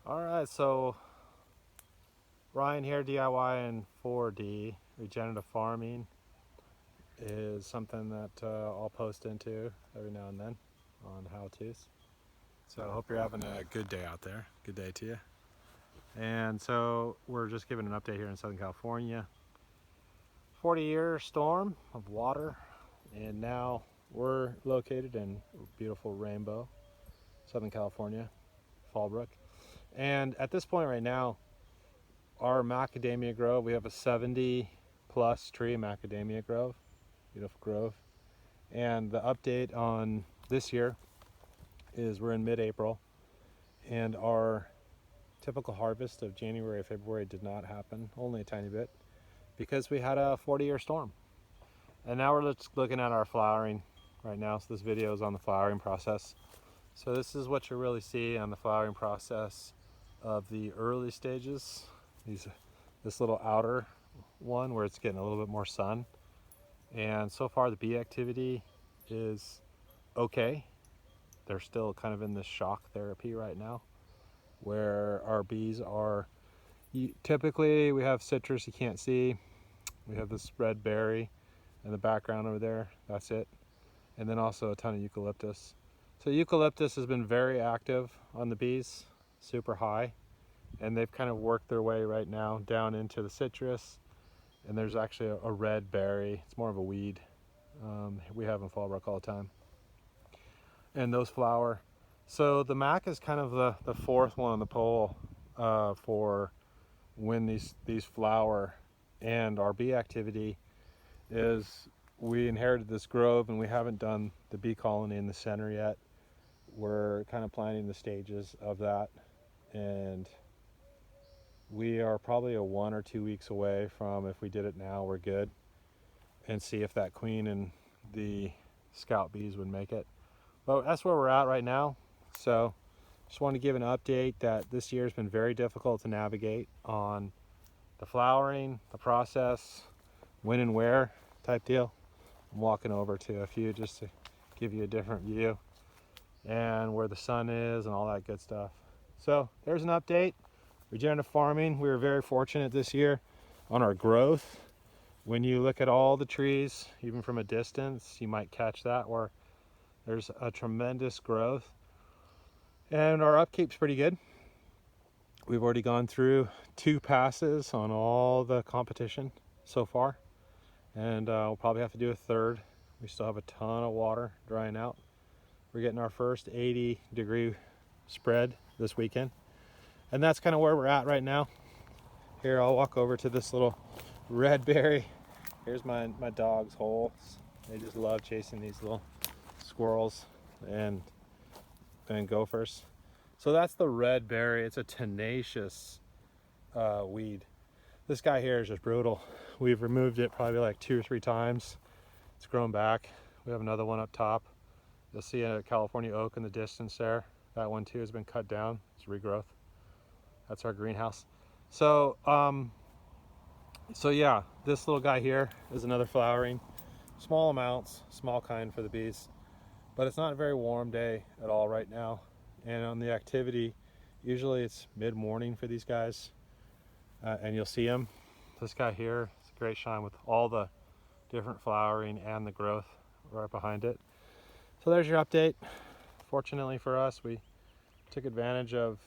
Alright, so Ryan here, DIY and 4D. Regenerative farming is something that I'll post into every now and then on how-tos. So I hope you're having a good day out there. Good day to you. And so we're just giving an update here in Southern California. 40-year storm of water, and now we're located in beautiful Rainbow, Southern California, Fallbrook. And at this point right now, our macadamia grove, we have a 70 plus tree macadamia grove, beautiful grove. And the update on this year is we're in mid-April, and our typical harvest of January, February did not happen, only a tiny bit, because we had a 40-year storm. And now we're just looking at our flowering right now. So this video is on the flowering process. So this is what you really see on the flowering process of the early stages. This little outer one where it's getting a little bit more sun. And so far the bee activity is okay. They're still kind of in this shock therapy right now, where our bees are, typically we have citrus you can't see. We have this red berry in the background over there, that's it. And then also a ton of eucalyptus. So eucalyptus has been very active on the bees, super high. And they've kind of worked their way right now down into the citrus. And there's actually a red berry. It's more of a weed. We have in Fallbrook all the time. And those flower. So the mac is kind of the fourth one on the pole for when these flower. And our bee activity is, we inherited this grove and we haven't done the bee colony in the center yet. We're kind of planning the stages of that. And we are probably a 1 or 2 weeks away from, if we did it now, we're good. And see if that queen and the scout bees would make it. But that's where we're at right now. So just wanted to give an update that this year has been very difficult to navigate on the flowering, the process, when and where type deal. I'm walking over to a few just to give you a different view and where the sun is and all that good stuff. So there's an update. Regenerative farming, we were very fortunate this year on our growth. When you look at all the trees, even from a distance, you might catch that where there's a tremendous growth. And our upkeep's pretty good. We've already gone through 2 passes on all the competition so far. And we'll probably have to do a third. We still have a ton of water drying out. We're getting our first 80-degree spread this weekend. And that's kind of where we're at right now. Here, I'll walk over to this little red berry. Here's my dog's hole. They just love chasing these little squirrels and gophers. So that's the red berry. It's a tenacious weed. This guy here is just brutal. We've removed it probably like 2 or 3 times. It's grown back. We have another one up top. You'll see a California oak in the distance there. That one too has been cut down. It's regrowth. That's our greenhouse. So yeah, this little guy here is another flowering. Small amounts, small kind for the bees. But it's not a very warm day at all right now. And on the activity, usually it's mid-morning for these guys. And you'll see them. This guy here is a great shine with all the different flowering and the growth right behind it. So there's your update. Fortunately for us, we took advantage of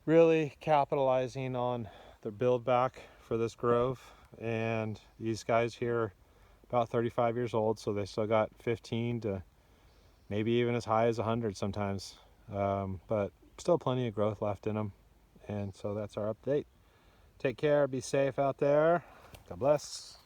really capitalizing on the build back for this grove. And these guys here are about 35 years old, so they still got 15 to maybe even as high as 100 sometimes. But still plenty of growth left in them. And so that's our update. Take care, be safe out there. God bless.